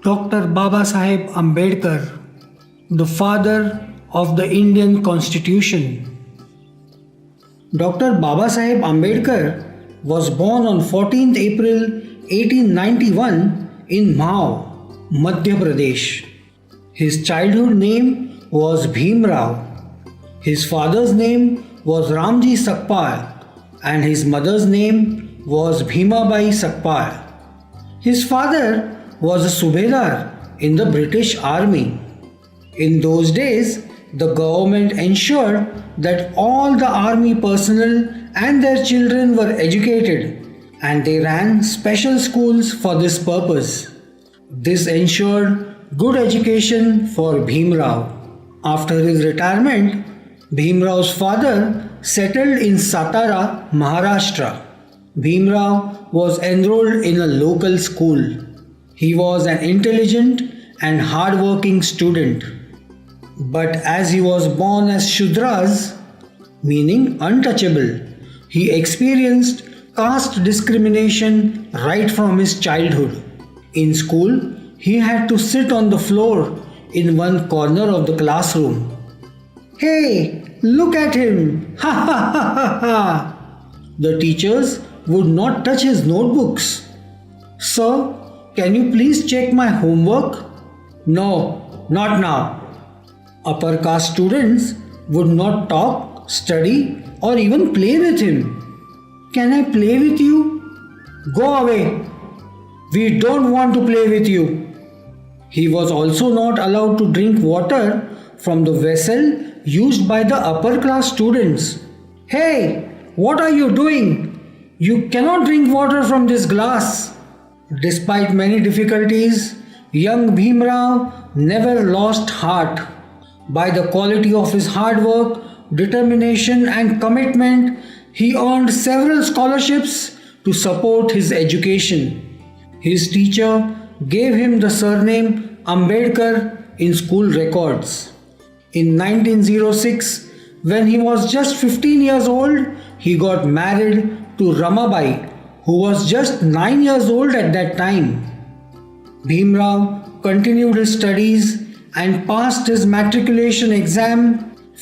Dr. Babasaheb Ambedkar, the father of the Indian Constitution. Dr. Babasaheb Ambedkar was born on 14th April 1891 in Mhau, Madhya Pradesh. His childhood name was Bhim Rao. His father's name was Ramji Sakpal and his mother's name was Bhimabai Sakpal. His father was a Subedar in the British Army. In those days, the government ensured that all the army personnel and their children were educated, and they ran special schools for this purpose. This ensured good education for Bhim Rao. After his retirement, Bhim Rao's father settled in Satara, Maharashtra. Bhim Rao was enrolled in a local school. He was an intelligent and hard-working student. But as he was born as Shudras, meaning untouchable, he experienced caste discrimination right from his childhood. In school, he had to sit on the floor in one corner of the classroom. "Hey, look at him! Ha ha ha ha ha!" The teachers would not touch his notebooks. "Sir, can you please check my homework?" "No, not now." Upper caste students would not talk, study, or even play with him. "Can I play with you?" "Go away. We don't want to play with you." He was also not allowed to drink water from the vessel used by the upper class students. "Hey, what are you doing? You cannot drink water from this glass." Despite many difficulties, young Bhim Rao never lost heart. By the quality of his hard work, determination and commitment, he earned several scholarships to support his education. His teacher gave him the surname Ambedkar in school records. In 1906, when he was just 15 years old, he got married to Ramabai, who was just 9 years old at that time. Bhim Rao continued his studies and passed his matriculation exam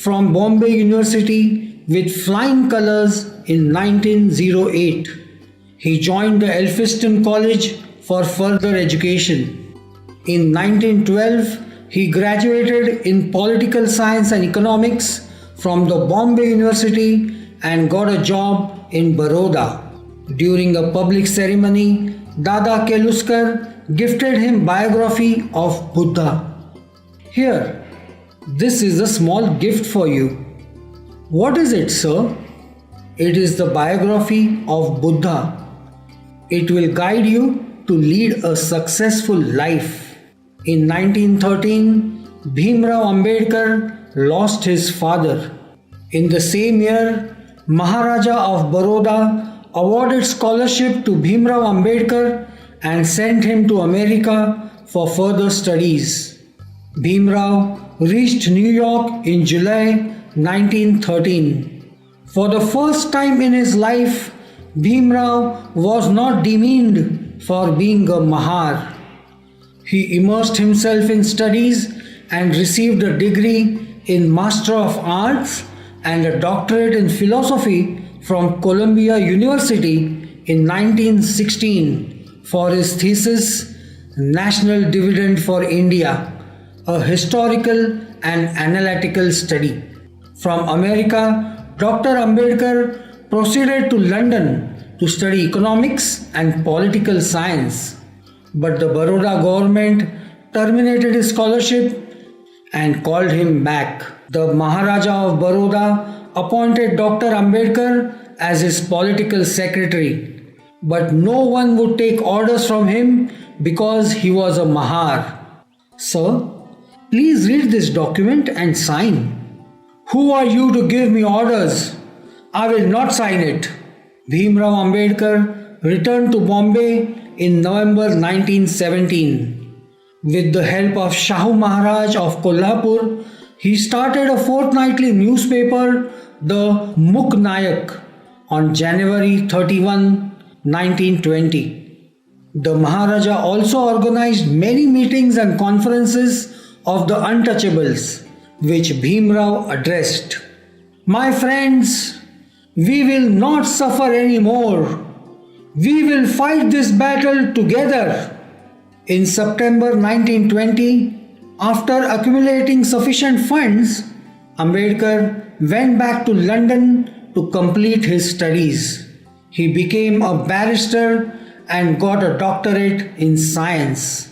from Bombay University with flying colors in 1908. He joined the Elphinstone College for further education. In 1912, he graduated in political science and economics from the Bombay University and got a job in Baroda. During a public ceremony, Dada Keluskar gifted him biography of Buddha. "Here, this is a small gift for you." "What is it, sir?" "It is the biography of Buddha. It will guide you to lead a successful life." In 1913, Bhim Rao Ambedkar lost his father. In the same year, Maharaja of Baroda awarded scholarship to Bhim Rao Ambedkar and sent him to America for further studies. Bhim Rao reached New York in July 1913. For the first time in his life, Bhim Rao was not demeaned for being a Mahar. He immersed himself in studies and received a degree in Master of Arts and a doctorate in philosophy from Columbia University in 1916 for his thesis National Dividend for India, a historical and analytical study. From America, Dr. Ambedkar proceeded to London to study economics and political science. But the Baroda government terminated his scholarship and called him back. The Maharaja of Baroda appointed Dr. Ambedkar as his political secretary. But no one would take orders from him because he was a Mahar. "Sir, please read this document and sign." "Who are you to give me orders? I will not sign it." Bhim Rao Ambedkar returned to Bombay in November 1917. With the help of Shahu Maharaj of Kolhapur, he started a fortnightly newspaper, the Mukh Nayak, on January 31, 1920. The Maharaja also organized many meetings and conferences of the untouchables, which Bhimrao addressed. My friends, we will not suffer anymore. We will fight this battle together. In September 1920, after accumulating sufficient funds, Ambedkar went back to London to complete his studies. He became a barrister and got a doctorate in science.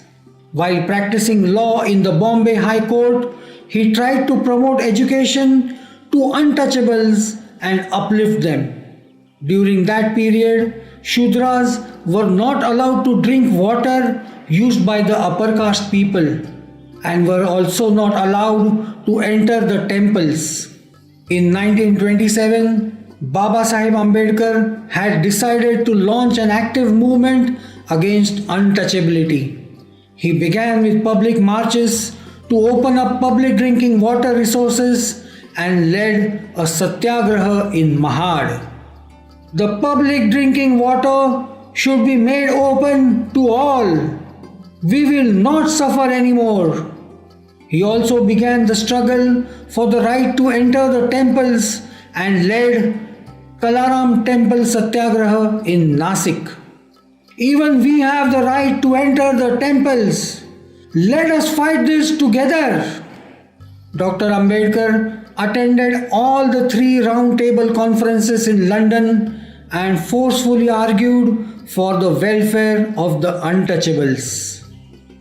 While practicing law in the Bombay High Court, he tried to promote education to untouchables and uplift them. During that period, Shudras were not allowed to drink water used by the upper caste people and were also not allowed to enter the temples. In 1927, Baba Sahib Ambedkar had decided to launch an active movement against untouchability. He began with public marches to open up public drinking water resources and led a satyagraha in Mahad. The public drinking water should be made open to all. We will not suffer anymore. He also began the struggle for the right to enter the temples and led Kalaram Temple Satyagraha in Nasik. Even we have the right to enter the temples. Let us fight this together. Dr. Ambedkar attended all the 3 round-table conferences in London and forcefully argued for the welfare of the untouchables.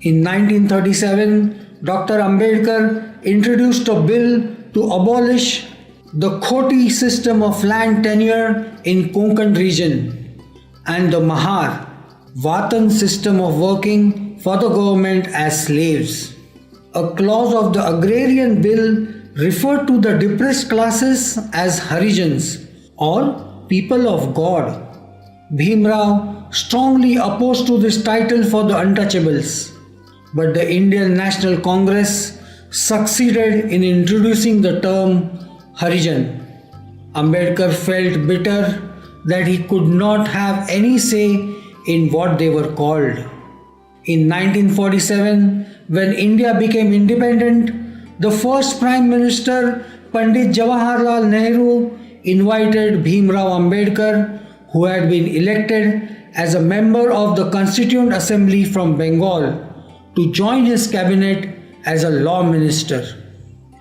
In 1937, Dr. Ambedkar introduced a bill to abolish the Khoti system of land tenure in Konkan region and the Mahar, Vatan system of working for the government as slaves. A clause of the agrarian bill referred to the depressed classes as Harijans or people of God. Bhimrao strongly opposed to this title for the untouchables, but the Indian National Congress succeeded in introducing the term Harijan. Ambedkar felt bitter that he could not have any say in what they were called. In 1947, when India became independent, the first Prime Minister, Pandit Jawaharlal Nehru, invited Bhimrao Ambedkar, who had been elected as a member of the Constituent Assembly from Bengal, to join his cabinet as a law minister.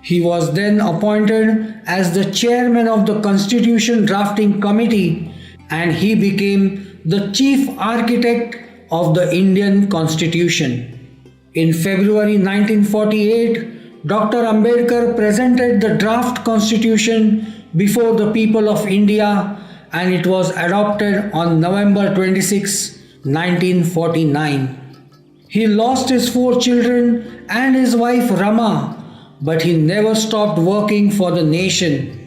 He was then appointed as the chairman of the Constitution Drafting Committee and he became the chief architect of the Indian Constitution. In February 1948, Dr. Ambedkar presented the draft constitution before the people of India and it was adopted on November 26, 1949. He lost his 4 children and his wife Rama, but he never stopped working for the nation.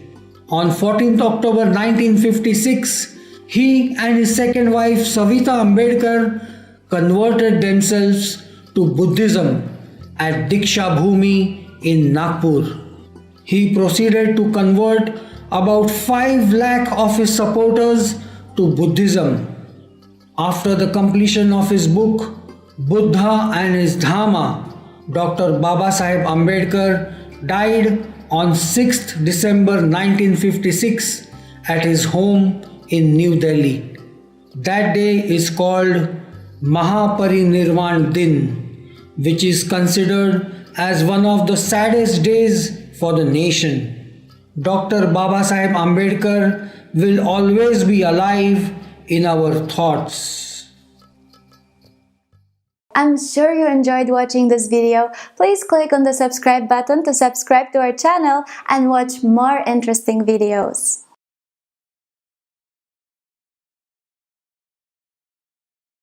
On 14th October 1956, he and his second wife Savita Ambedkar converted themselves to Buddhism at Diksha Bhumi in Nagpur. He proceeded to convert about 5 lakh of his supporters to Buddhism. After the completion of his book, Buddha and his Dhamma, Dr. Baba Sahib Ambedkar died on 6th December 1956 at his home in New Delhi. That day is called Mahaparinirvan Din, which is considered as one of the saddest days for the nation. Dr. Baba Sahib Ambedkar will always be alive in our thoughts. I'm sure you enjoyed watching this video. Please click on the subscribe button to subscribe to our channel and watch more interesting videos.